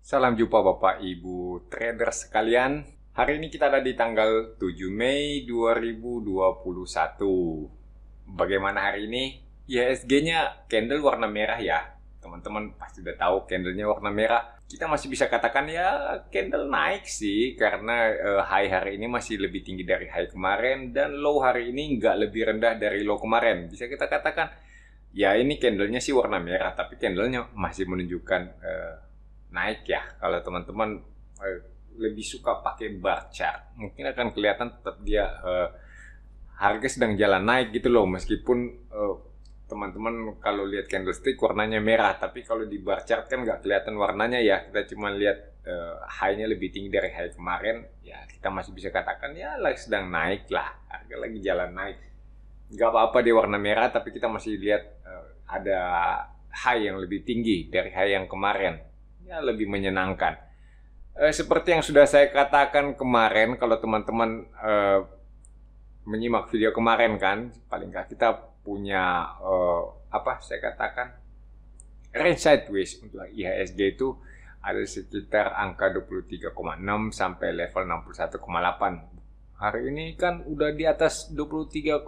Salam jumpa Bapak Ibu trader sekalian. Hari ini kita ada di tanggal 7 Mei 2021. Bagaimana hari ini? IHSG-nya candle warna merah ya. Teman-teman pasti udah tahu candlenya warna merah. Kita masih bisa katakan ya candle naik sih. Karena high hari ini masih lebih tinggi dari high kemarin. Dan low hari ini nggak lebih rendah dari low kemarin. Bisa kita katakan ya ini candlenya sih warna merah. Tapi candlenya masih menunjukkan naik ya. Kalau teman-teman lebih suka pakai bar chart, mungkin akan kelihatan tetap dia harga sedang jalan naik gitu loh, meskipun teman-teman kalau lihat candlestick warnanya merah, tapi kalau di bar chart kan nggak kelihatan warnanya ya. Kita cuma lihat high-nya lebih tinggi dari high kemarin, ya kita masih bisa katakan ya lagi sedang naik lah, harga lagi jalan naik. Nggak apa-apa dia warna merah, tapi kita masih lihat ada high yang lebih tinggi dari high yang kemarin. Ya, lebih menyenangkan. Seperti yang sudah saya katakan kemarin, kalau teman-teman menyimak video kemarin kan, paling nggak kita punya saya katakan range sideways untuk IHSG itu ada sekitar angka 23,6 sampai level 61,8. Hari ini kan udah di atas 23,6.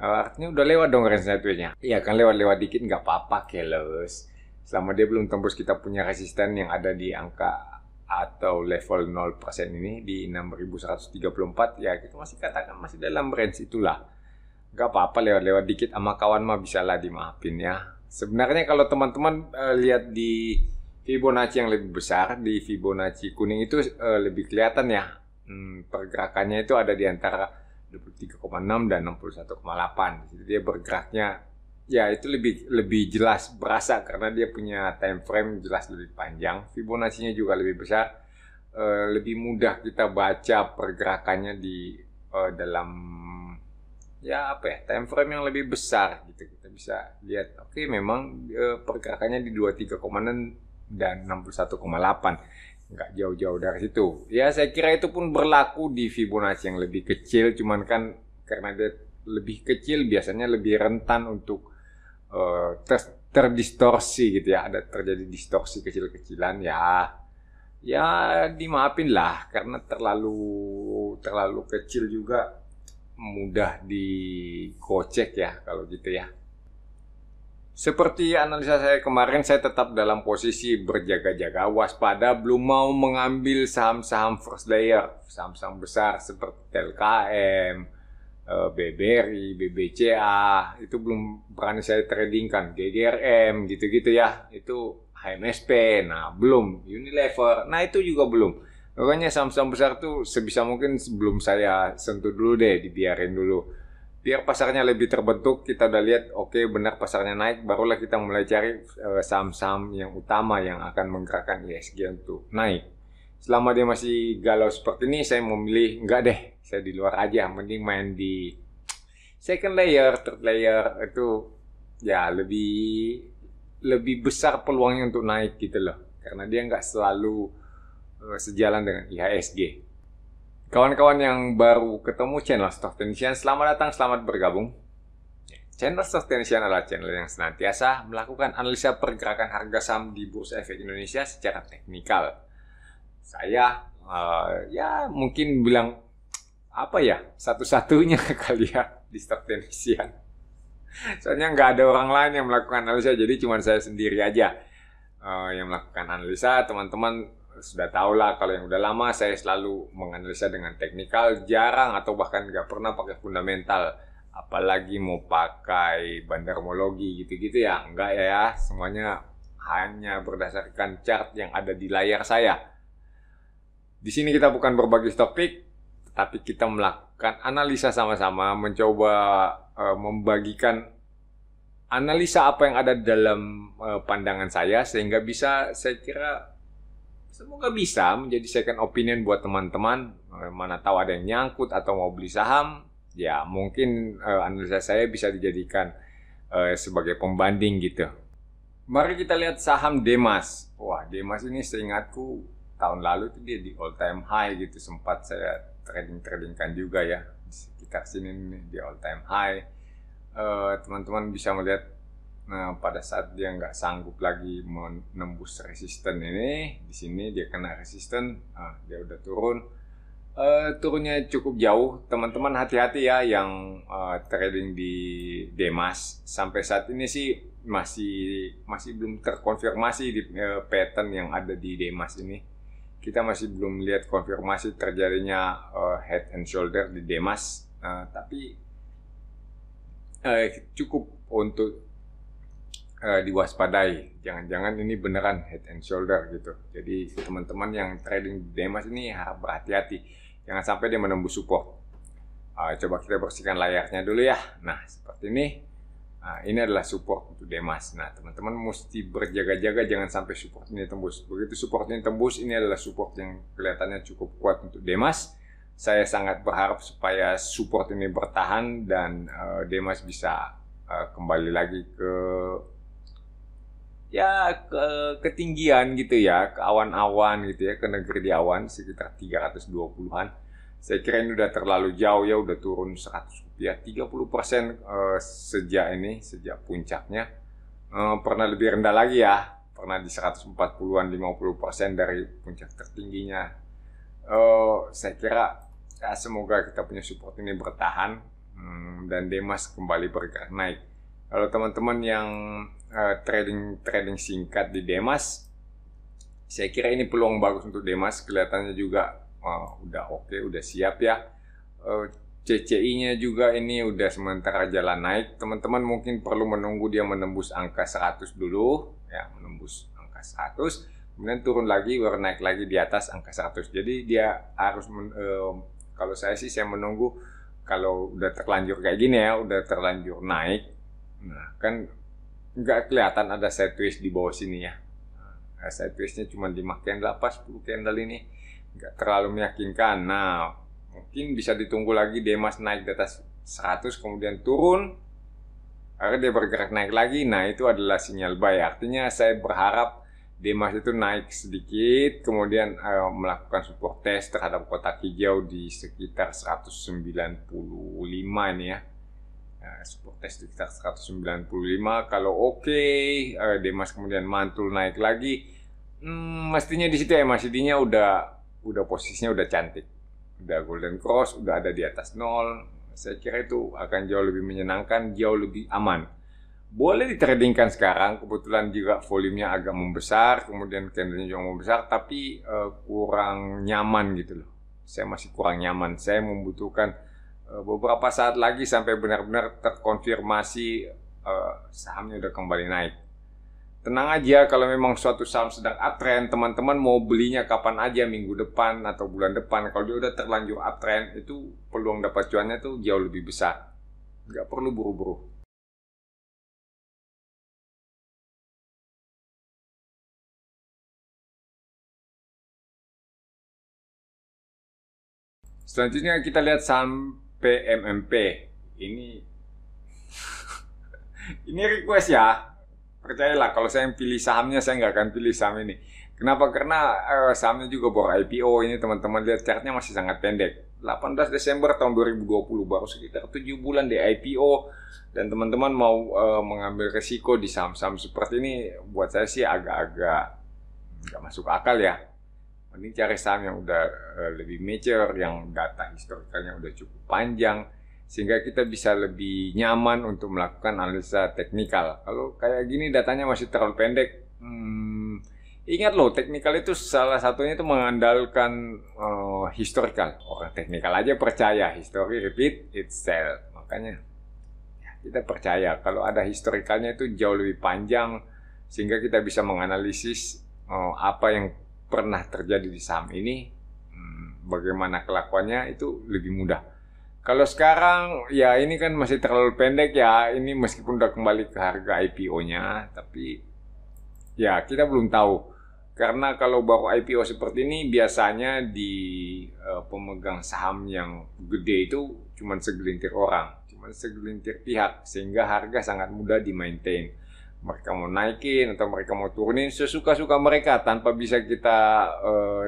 Artinya udah lewat dong range sideways-nya. Iya kan, lewat-lewat dikit nggak apa-apa, keles. Selama dia belum tembus kita punya resisten yang ada di angka atau level 0% ini di 6134, ya kita masih katakan masih dalam range itulah. Gak apa-apa lewat-lewat dikit sama kawan mah bisa lah dimaafin ya. Sebenarnya kalau teman-teman lihat di Fibonacci yang lebih besar, di Fibonacci kuning itu lebih kelihatan ya. Pergerakannya itu ada di antara 23,6 dan 61,8. Jadi dia bergeraknya ya itu lebih jelas berasa karena dia punya time frame jelas lebih panjang. Fibonacci-nya juga lebih besar, lebih mudah kita baca pergerakannya di dalam time frame yang lebih besar gitu. Kita bisa lihat oke, memang pergerakannya di 23,6 dan 61,8, nggak jauh-jauh dari situ. Ya saya kira itu pun berlaku di Fibonacci yang lebih kecil, cuman kan karena dia lebih kecil biasanya lebih rentan untuk terdistorsi gitu ya, ada terjadi distorsi kecil-kecilan ya dimaafin lah karena terlalu kecil juga mudah dikocek ya kalau gitu ya. Seperti analisa saya kemarin, saya tetap dalam posisi berjaga-jaga, waspada, belum mau mengambil saham-saham first layer, saham-saham besar seperti TLKM, BBRI, BBCA, itu belum berani saya tradingkan. GGRM gitu-gitu ya, itu HMSP, nah belum. Unilever, nah itu juga belum. Makanya saham-saham besar tuh sebisa mungkin sebelum saya sentuh dulu deh, dibiarin dulu. Biar pasarnya lebih terbentuk, kita udah lihat oke, benar pasarnya naik, barulah kita mulai cari saham-saham yang utama yang akan menggerakkan IHSG untuk naik. Selama dia masih galau seperti ini, saya memilih enggak deh, saya di luar aja, mending main di second layer, third layer, itu ya lebih besar peluangnya untuk naik gitu loh, karena dia nggak selalu sejalan dengan IHSG. Kawan-kawan yang baru ketemu channel Stock Technician, selamat datang, selamat bergabung. Channel Stock Technician adalah channel yang senantiasa melakukan analisa pergerakan harga saham di Bursa Efek Indonesia secara teknikal. Saya ya mungkin bilang satu-satunya kali ya di Stock Technician. Soalnya nggak ada orang lain yang melakukan analisa, jadi cuma saya sendiri aja yang melakukan analisa. Teman-teman sudah tahu lah, kalau yang udah lama saya selalu menganalisa dengan teknikal, jarang atau bahkan nggak pernah pakai fundamental, apalagi mau pakai bandarmologi gitu-gitu ya, enggak ya, semuanya hanya berdasarkan chart yang ada di layar saya. Di sini kita bukan berbagi topik, tapi kita melakukan analisa sama-sama, mencoba membagikan analisa apa yang ada dalam pandangan saya, sehingga bisa, saya kira semoga bisa menjadi second opinion buat teman-teman. Mana tahu ada yang nyangkut atau mau beli saham, ya mungkin analisa saya bisa dijadikan sebagai pembanding gitu. Mari kita lihat saham Demas. Wah, Demas ini seingatku tahun lalu itu dia di all time high gitu, sempat saya tradingkan juga ya di sekitar sini nih, di all time high. Teman-teman bisa melihat Nah, pada saat dia nggak sanggup lagi menembus resisten ini, di sini dia kena resisten, dia udah turun. Turunnya cukup jauh. Teman-teman hati-hati ya yang trading di Demas. Sampai saat ini sih masih belum terkonfirmasi di pattern yang ada di Demas ini. Kita masih belum lihat konfirmasi terjadinya head and shoulder di Demas. Tapi cukup untuk diwaspadai, jangan-jangan ini beneran head and shoulder gitu. Jadi teman-teman yang trading di Demas ini harap berhati-hati, jangan sampai dia menembus support. Coba kita bersihkan layarnya dulu ya. Nah, seperti ini. Ini adalah support untuk Demas. Nah, teman-teman mesti berjaga-jaga jangan sampai support ini tembus. Begitu support ini tembus, ini adalah support yang kelihatannya cukup kuat untuk Demas. Saya sangat berharap supaya support ini bertahan dan Demas bisa kembali lagi ke ketinggian gitu ya, ke awan-awan gitu ya, ke negeri di awan sekitar 320-an. Saya kira ini udah terlalu jauh ya, udah turun 100 rupiah, 30% sejak puncaknya. Pernah lebih rendah lagi ya, pernah di 140-an, 50% dari puncak tertingginya. Saya kira ya, semoga kita punya support ini bertahan dan Demas kembali bergerak naik. Kalau teman-teman yang trading singkat di Demas, saya kira ini peluang bagus untuk Demas. Kelihatannya juga udah oke, udah siap ya. CCI-nya juga ini udah sementara jalan naik. Teman-teman mungkin perlu menunggu dia menembus angka 100 dulu, ya, menembus angka 100, kemudian turun lagi, baru naik lagi di atas angka 100. Jadi dia harus kalau saya sih saya menunggu kalau udah terlanjur kayak gini ya, udah terlanjur naik. Nah, kan nggak kelihatan ada sideways di bawah sini ya. Sideways-nya cuma 5 candle apa 10 candle ini. Nggak terlalu meyakinkan. Nah, mungkin bisa ditunggu lagi Demas naik di atas 100 kemudian turun. Akhirnya dia bergerak naik lagi. Nah, itu adalah sinyal buy. Artinya saya berharap Demas itu naik sedikit, kemudian melakukan support test terhadap kotak hijau di sekitar 195 ini ya. Support test di sekitar 195. Kalau oke, Demas kemudian mantul naik lagi, mestinya di situ MACD-nya udah posisinya udah cantik, udah golden cross, udah ada di atas 0. Saya kira itu akan jauh lebih menyenangkan, jauh lebih aman. Boleh ditradingkan sekarang, kebetulan juga volumenya agak membesar, kemudian candlenya juga membesar, tapi kurang nyaman gitu loh. Saya masih kurang nyaman. Saya membutuhkan beberapa saat lagi sampai benar-benar terkonfirmasi sahamnya udah kembali naik. Tenang aja, kalau memang suatu saham sedang uptrend, teman-teman mau belinya kapan aja, minggu depan atau bulan depan. Kalau dia udah terlanjur uptrend, itu peluang dapat cuannya tuh jauh lebih besar. Nggak perlu buru-buru. Selanjutnya kita lihat saham PMMP. Ini request ya. Percayalah, kalau saya yang pilih sahamnya, saya nggak akan pilih saham ini. Kenapa? Karena sahamnya juga baru IPO. Ini teman-teman lihat chartnya masih sangat pendek. 18 Desember tahun 2020, baru sekitar 7 bulan di IPO. Dan teman-teman mau mengambil resiko di saham-saham seperti ini, buat saya sih agak-agak nggak masuk akal ya. Mending cari saham yang udah lebih mature, yang data historikalnya udah cukup panjang, sehingga kita bisa lebih nyaman untuk melakukan analisa teknikal. Kalau kayak gini datanya masih terlalu pendek, ingat loh, teknikal itu salah satunya itu mengandalkan historical. Orang teknikal aja percaya, history repeat itself. Makanya ya, kita percaya kalau ada historikalnya itu jauh lebih panjang, sehingga kita bisa menganalisis apa yang pernah terjadi di saham ini, bagaimana kelakuannya, itu lebih mudah. Kalau sekarang ya ini kan masih terlalu pendek ya, ini meskipun udah kembali ke harga IPO-nya, tapi ya kita belum tahu. Karena kalau baru IPO seperti ini, biasanya di pemegang saham yang gede itu cuma segelintir orang, cuma segelintir pihak, sehingga harga sangat mudah di-maintain. Mereka mau naikin atau mereka mau turunin sesuka-suka mereka tanpa bisa kita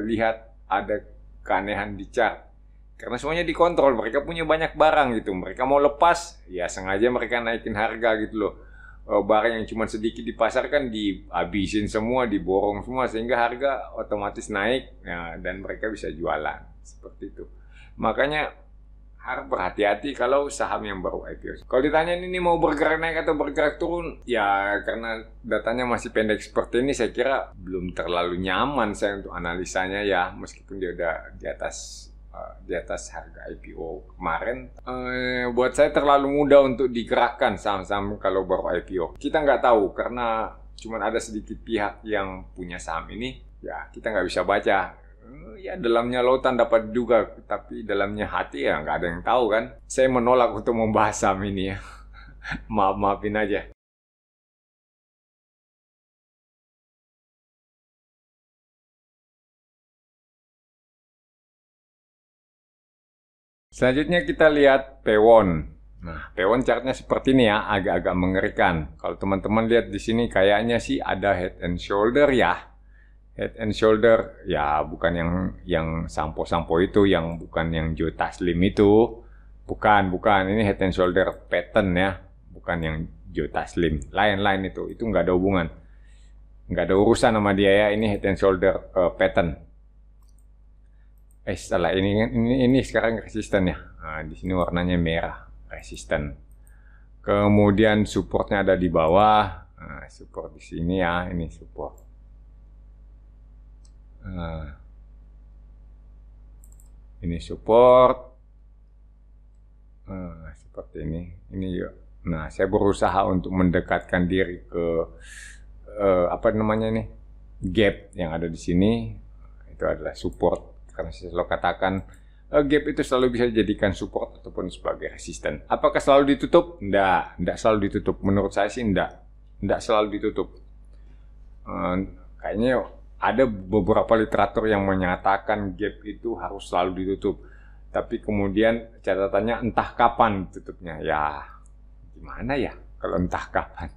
lihat ada keanehan di chart. Karena semuanya dikontrol, mereka punya banyak barang gitu. Mereka mau lepas, ya sengaja mereka naikin harga gitu loh. barang yang cuma sedikit di pasar kan dihabisin semua, diborong semua sehingga harga otomatis naik, ya, dan mereka bisa jualan seperti itu. Makanya harus berhati-hati kalau saham yang baru IPO. Kalau ditanya ini mau bergerak naik atau bergerak turun, ya karena datanya masih pendek seperti ini, saya kira belum terlalu nyaman saya untuk analisanya ya, meskipun dia udah di atas harga IPO kemarin. Buat saya terlalu mudah untuk digerakkan saham-saham kalau baru IPO. Kita nggak tahu karena cuma ada sedikit pihak yang punya saham ini, ya kita nggak bisa baca. Ya dalamnya lautan dapat juga, tapi dalamnya hati ya nggak ada yang tahu kan. Saya menolak untuk membahas saham ini ya. Maafin aja. Selanjutnya kita lihat Pewon. Nah, Pewon chartnya seperti ini ya, agak-agak mengerikan. Kalau teman-teman lihat di sini kayaknya sih ada head and shoulder ya. Head and shoulder ya, bukan yang sampo-sampo itu, yang bukan yang Joe Taslim itu. Bukan. Ini head and shoulder pattern ya, bukan yang Joe Taslim. Lain-lain itu nggak ada hubungan. Nggak ada urusan sama dia ya, ini head and shoulder pattern. Salah, ini sekarang resisten ya. Nah, di sini warnanya merah, resisten. Kemudian supportnya ada di bawah. Nah, support di sini ya, ini support. Ini support. Seperti ini. Ini juga. Nah, saya berusaha untuk mendekatkan diri ke gap yang ada di sini. Itu adalah support. Karena saya selalu katakan gap itu selalu bisa dijadikan support ataupun sebagai resisten. Apakah selalu ditutup? Enggak selalu ditutup. Menurut saya sih enggak selalu ditutup. Kayaknya ada beberapa literatur yang menyatakan gap itu harus selalu ditutup. Tapi kemudian catatannya entah kapan tutupnya. Ya, gimana ya kalau entah kapan?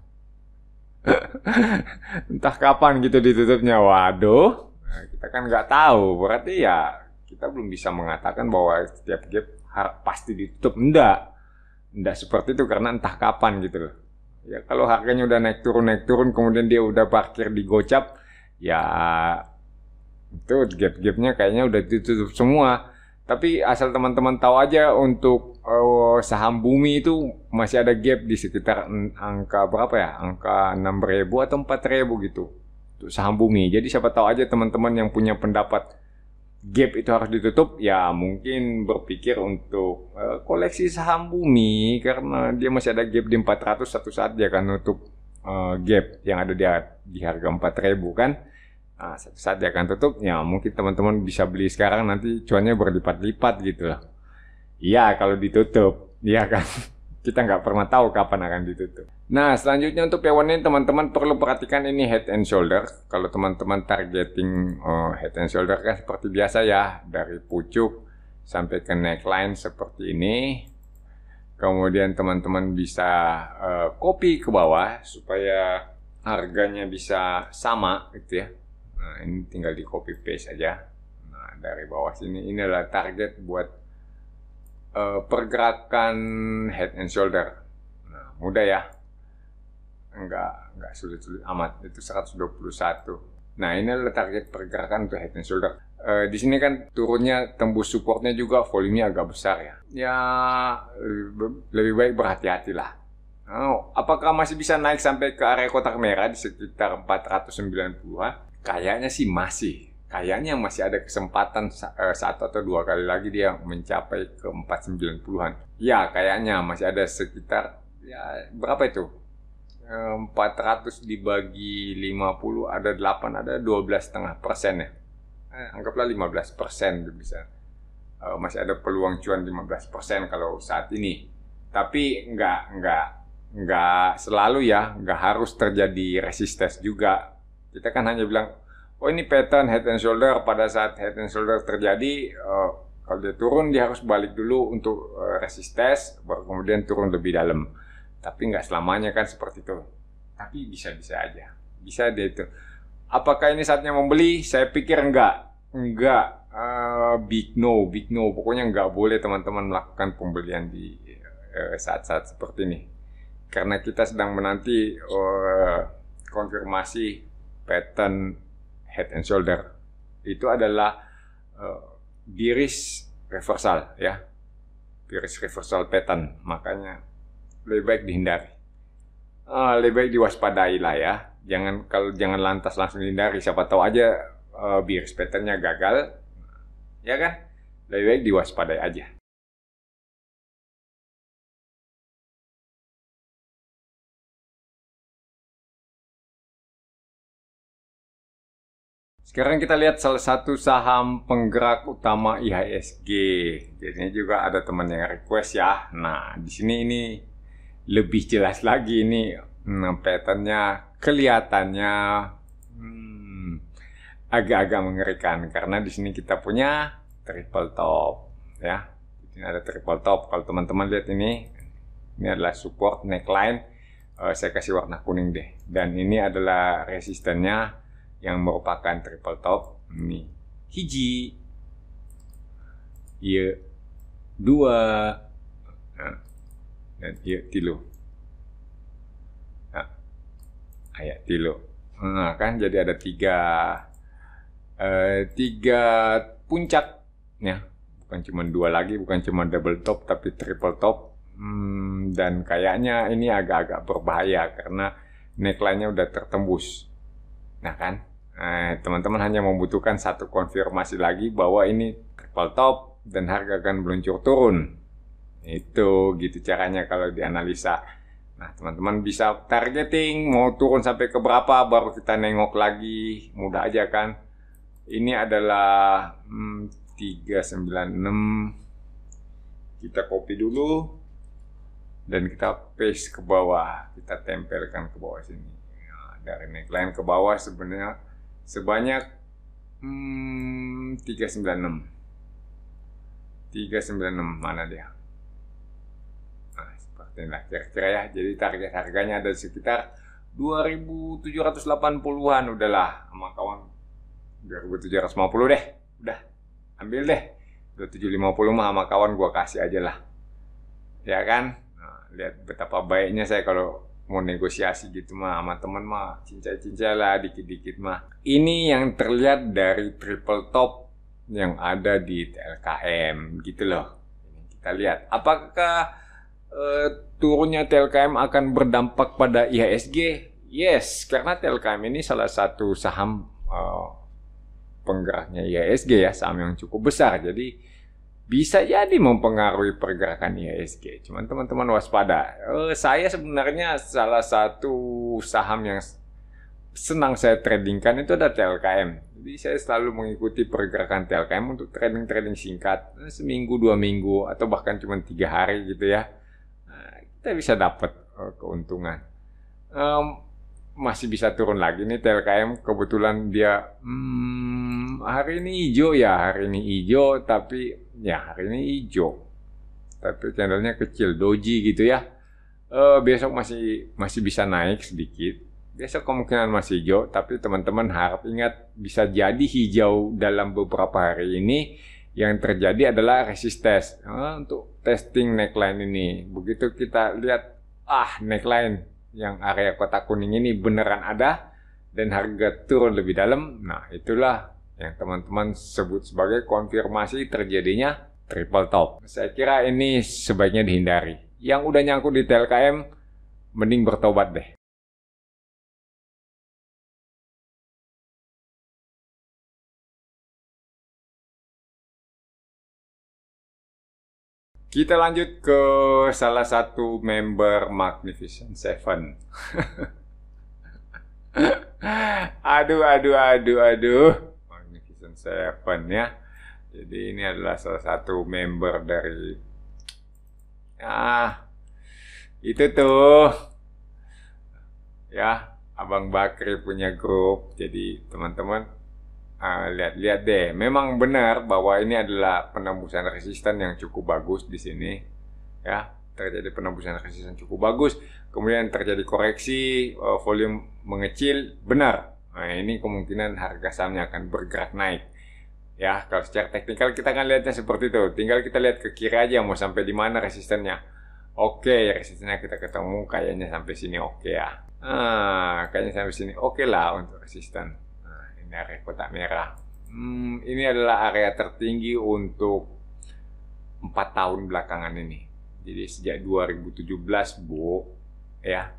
Entah kapan gitu ditutupnya. Waduh, nah, kita kan nggak tahu. Berarti ya kita belum bisa mengatakan bahwa setiap gap pasti ditutup. Enggak seperti itu karena entah kapan gitu loh. Ya kalau harganya udah naik turun kemudian dia udah parkir di gocap, ya itu gap-gapnya kayaknya udah ditutup semua. Tapi asal teman-teman tahu aja untuk saham bumi itu masih ada gap di sekitar angka berapa ya? Angka 6.000 atau 4.000 gitu. Untuk saham bumi. Jadi siapa tahu aja teman-teman yang punya pendapat gap itu harus ditutup, ya mungkin berpikir untuk koleksi saham bumi karena dia masih ada gap di 400, satu saat dia akan nutup gap yang ada di harga 4.000 kan. Nah, satu saat dia akan tutup, ya mungkin teman-teman bisa beli sekarang, nanti cuannya berlipat-lipat gitu loh. Iya kalau ditutup, iya kan. Kita nggak pernah tahu kapan akan ditutup. Nah, selanjutnya untuk Pewon ini teman-teman perlu perhatikan ini head and shoulder. Kalau teman-teman targeting head and shoulder kan seperti biasa ya, dari pucuk sampai ke neckline seperti ini. Kemudian teman-teman bisa copy ke bawah supaya harganya bisa sama gitu ya. Nah, ini tinggal di copy paste aja. Nah, dari bawah sini ini adalah target buat pergerakan head and shoulder. Nah, mudah ya. Enggak sulit-sulit amat. Itu 121. Nah, ini adalah target pergerakan untuk head and shoulder. Di sini kan turunnya tembus supportnya juga volumenya agak besar ya. Ya lebih baik berhati-hatilah. Apakah masih bisa naik sampai ke area kotak merah di sekitar 490-an? Kayaknya sih masih. Kayaknya masih ada kesempatan satu atau dua kali lagi dia mencapai ke 490-an. Ya, kayaknya masih ada sekitar, ya berapa itu? 400 dibagi 50 ada 8, ada 12,5% ya. Anggaplah 15% bisa. Masih ada peluang cuan 15% kalau saat ini. Tapi nggak selalu ya, nggak harus terjadi resistance juga. Kita kan hanya bilang, oh ini pattern head and shoulder, pada saat head and shoulder terjadi, kalau dia turun dia harus balik dulu untuk resistance, baru kemudian turun lebih dalam. Tapi nggak selamanya kan seperti itu. Tapi bisa-bisa aja. Bisa dia itu. Apakah ini saatnya membeli? Saya pikir enggak. Big no. Pokoknya nggak boleh teman-teman melakukan pembelian di saat-saat seperti ini. karena kita sedang menanti konfirmasi pattern head and shoulder. Itu adalah bearish reversal ya. Bearish reversal pattern, makanya lebih baik dihindari. Lebih baik diwaspadai lah ya. Jangan lantas langsung dihindari, siapa tahu aja bearish patternnya gagal. Ya kan? Lebih baik diwaspadai aja. Sekarang kita lihat salah satu saham penggerak utama IHSG. Jadi ini juga ada teman yang request ya. Nah, di sini ini lebih jelas lagi ini patternnya kelihatannya agak-agak mengerikan karena di sini kita punya triple top ya. Ini ada triple top. Kalau teman-teman lihat ini adalah support neckline. Saya kasih warna kuning deh. Dan ini adalah resistennya yang merupakan triple top. Ini hiji, iya, dua, dan iya tilu. Nah, ayat tilu. Nah, kan jadi ada tiga puncak ya, bukan cuma dua lagi, bukan cuma double top tapi triple top. Dan kayaknya ini agak-agak berbahaya karena neckline-nya udah tertembus. Nah kan, teman-teman hanya membutuhkan satu konfirmasi lagi bahwa ini triple top dan harga akan meluncur turun. Itu gitu caranya kalau dianalisa. Nah, teman-teman bisa targeting mau turun sampai ke berapa baru kita nengok lagi. Mudah aja kan. Ini adalah 396. Kita copy dulu dan kita paste ke bawah. Kita tempelkan ke bawah sini. Nah, dari neckline ke bawah sebenarnya sebanyak 396. Mana dia? Nah, seperti inilah kira-kira ya. Jadi target harganya ada sekitar 2.780-an. Udahlah sama kawan 2.750 deh. Udah, ambil deh 2.750 mah sama kawan gua kasih aja lah. Ya kan? Nah, lihat betapa baiknya saya kalau mau negosiasi gitu mah sama teman mah cincai-cincai lah dikit-dikit mah. Ini yang terlihat dari triple top yang ada di TLKM gitu loh. Ini kita lihat apakah turunnya TLKM akan berdampak pada IHSG? Yes, karena TLKM ini salah satu saham penggeraknya IHSG ya, saham yang cukup besar. Jadi bisa jadi mempengaruhi pergerakan IHSG. Cuman teman-teman waspada. Saya sebenarnya salah satu saham yang senang saya tradingkan itu ada TLKM. Jadi saya selalu mengikuti pergerakan TLKM untuk trading singkat. Seminggu, 2 minggu, atau bahkan cuma 3 hari gitu ya. Kita bisa dapat keuntungan. Masih bisa turun lagi nih TLKM. Kebetulan dia hari ini hijau ya. Hari ini hijau tapi ya hari ini hijau, tapi candlenya kecil, doji gitu ya. Besok masih bisa naik sedikit. Besok kemungkinan masih hijau, tapi teman-teman harap ingat bisa jadi hijau dalam beberapa hari ini. Yang terjadi adalah resistance untuk testing neckline ini. Begitu kita lihat neckline yang area kotak kuning ini beneran ada dan harga turun lebih dalam. Nah, itulah yang teman-teman sebut sebagai konfirmasi terjadinya triple top. Saya kira ini sebaiknya dihindari. Yang udah nyangkut di TLKM, mending bertobat deh. Kita lanjut ke salah satu member Magnificent Seven. Aduh. Magnificent Seven ya. Jadi ini adalah salah satu member dari itu tuh ya, Abang Bakri punya grup. Jadi teman-teman lihat-lihat deh. Memang benar bahwa ini adalah penembusan resisten yang cukup bagus di sini ya. Terjadi penembusan resisten cukup bagus. Kemudian terjadi koreksi, volume mengecil, benar. Nah, ini kemungkinan harga sahamnya akan bergerak naik. Ya, kalau secara teknikal kita akan lihatnya seperti itu. Tinggal kita lihat ke kiri aja mau sampai di mana resistennya. Oke, resistennya kita ketemu kayaknya sampai sini oke ya. Kayaknya sampai sini oke lah untuk resisten. Nah, ini area kotak merah. Ini adalah area tertinggi untuk 4 tahun belakangan ini. Jadi sejak 2017, Bu, ya.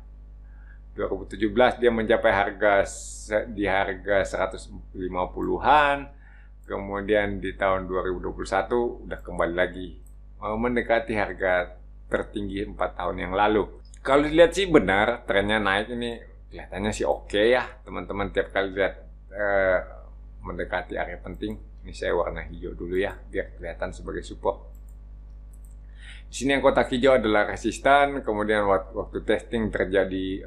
2017 dia mencapai di harga 150-an. Kemudian di tahun 2021 udah kembali lagi mendekati harga tertinggi 4 tahun yang lalu. Kalau dilihat sih benar trennya naik ini, kelihatannya sih oke ya teman-teman. Tiap kali lihat mendekati area penting, ini saya warna hijau dulu ya biar kelihatan sebagai support. Di sini yang kotak hijau adalah resisten, kemudian waktu testing terjadi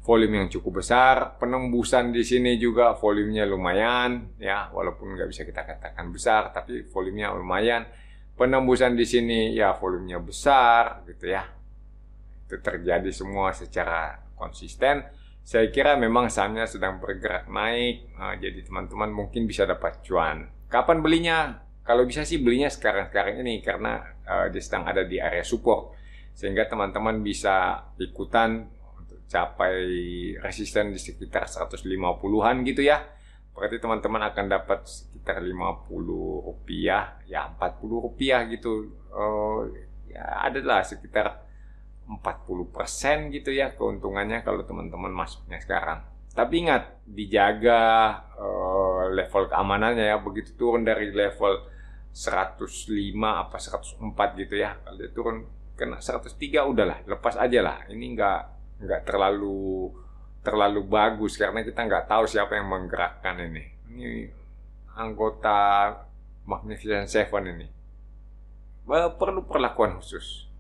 volume yang cukup besar, penembusan di sini juga volumenya lumayan ya, walaupun nggak bisa kita katakan besar, tapi volumenya lumayan. Penembusan di sini ya volumenya besar gitu ya. Itu terjadi semua secara konsisten. Saya kira memang sahamnya sedang bergerak naik, jadi teman-teman mungkin bisa dapat cuan. Kapan belinya? Kalau bisa sih belinya sekarang-sekarang ini karena dia sedang ada di area support, sehingga teman-teman bisa ikutan capai resisten di sekitar 150-an gitu ya. Berarti teman-teman akan dapat sekitar 50 rupiah, ya 40 rupiah gitu. Ya adalah sekitar 40% gitu ya keuntungannya kalau teman-teman masuknya sekarang. Tapi ingat, dijaga level keamanannya ya. Begitu turun dari level 105 apa 104 gitu ya, kalau dia turun kena 103 udahlah, lepas aja lah. Ini nggak terlalu bagus karena kita nggak tahu siapa yang menggerakkan ini. Ini anggota Magnificent Seven ini perlu perlakuan khusus.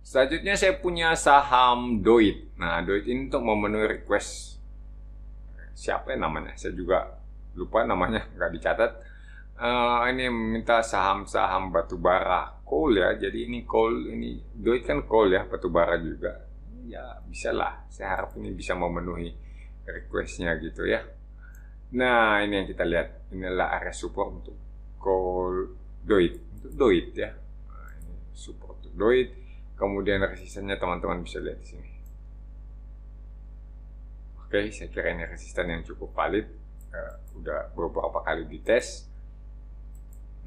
Selanjutnya saya punya saham Doit. Nah, Doit ini untuk memenuhi request siapa yang namanya? Saya juga lupa namanya, nggak dicatat. Ini meminta saham-saham batubara, coal ya. Jadi ini coal, ini Doit kan coal ya, batubara juga. Ya bisa lah. Saya harap ini bisa memenuhi requestnya gitu ya. Nah, ini yang kita lihat. Inilah area support untuk coal Doit, untuk Doit ya. Nah, ini support untuk Doit. Kemudian resistennya teman-teman bisa lihat di sini. Oke, saya kira ini resisten yang cukup valid. Udah beberapa kali dites.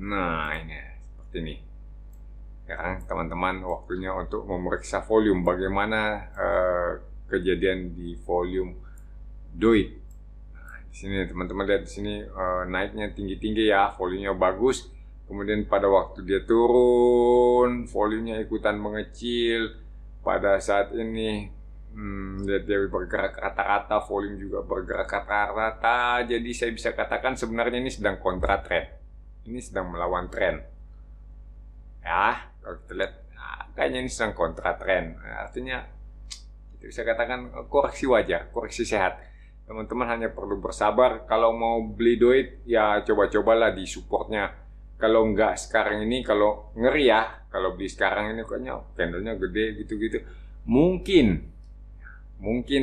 Nah, ini seperti ini. Sekarang teman-teman waktunya untuk memeriksa volume. Bagaimana kejadian di volume Doit. Nah, di sini teman-teman lihat di sini naiknya tinggi-tinggi ya, volumenya bagus. Kemudian pada waktu dia turun, volumenya ikutan mengecil. Pada saat ini, lihat dia bergerak rata-rata, volume juga bergerak rata-rata. Jadi saya bisa katakan sebenarnya ini sedang kontra trend. Ini sedang melawan tren. Ya, kalau kita lihat, kayaknya ini sedang kontra trend. Artinya, kita bisa katakan koreksi wajar, koreksi sehat. Teman-teman hanya perlu bersabar. Kalau mau beli Doit, ya coba-cobalah di supportnya. Kalau nggak sekarang ini, kalau ngeri ya, kalau beli sekarang ini kayaknya candlenya gede gitu-gitu. Mungkin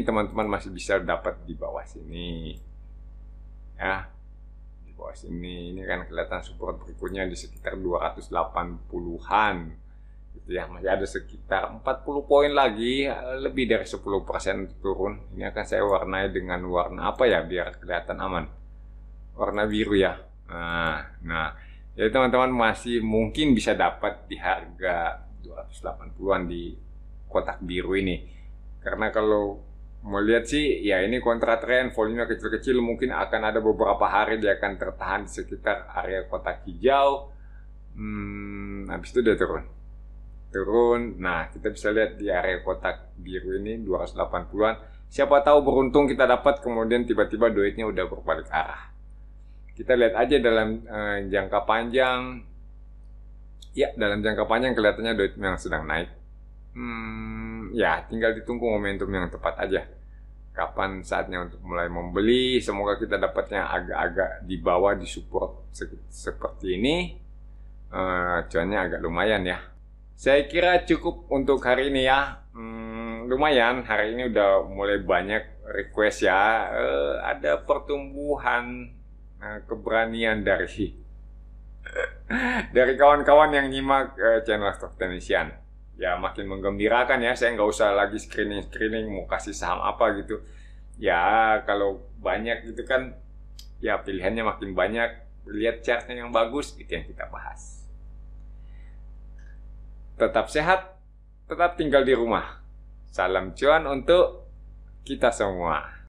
teman-teman masih bisa dapat di bawah sini. Ya, di bawah sini. Ini kan kelihatan support berikutnya di sekitar 280-an. Gitu ya, masih ada sekitar 40 poin lagi, lebih dari 10% turun. Ini akan saya warnai dengan warna apa ya, biar kelihatan aman. Warna biru ya. Nah. Jadi teman-teman masih mungkin bisa dapat di harga 280-an di kotak biru ini. Karena kalau mau lihat sih, ya ini kontra trend, volumenya kecil-kecil, mungkin akan ada beberapa hari dia akan tertahan di sekitar area kotak hijau. Habis itu dia turun. Nah, kita bisa lihat di area kotak biru ini 280-an. Siapa tahu beruntung kita dapat, kemudian tiba-tiba Doitnya udah berbalik arah. Kita lihat aja dalam jangka panjang. Ya, dalam jangka panjang kelihatannya Doit yang sedang naik. Ya, tinggal ditunggu momentum yang tepat aja. Kapan saatnya untuk mulai membeli. Semoga kita dapatnya agak-agak di bawah, di support seperti ini. Cuannya agak lumayan ya. Saya kira cukup untuk hari ini ya. Lumayan, hari ini udah mulai banyak request ya, ada pertumbuhan keberanian dari kawan-kawan yang nyimak channel Stock Technician. Ya makin menggembirakan ya, saya nggak usah lagi screening mau kasih saham apa gitu. Ya kalau banyak gitu kan, ya pilihannya makin banyak. Lihat chartnya yang bagus, itu yang kita bahas. Tetap sehat, tetap tinggal di rumah. Salam cuan untuk kita semua.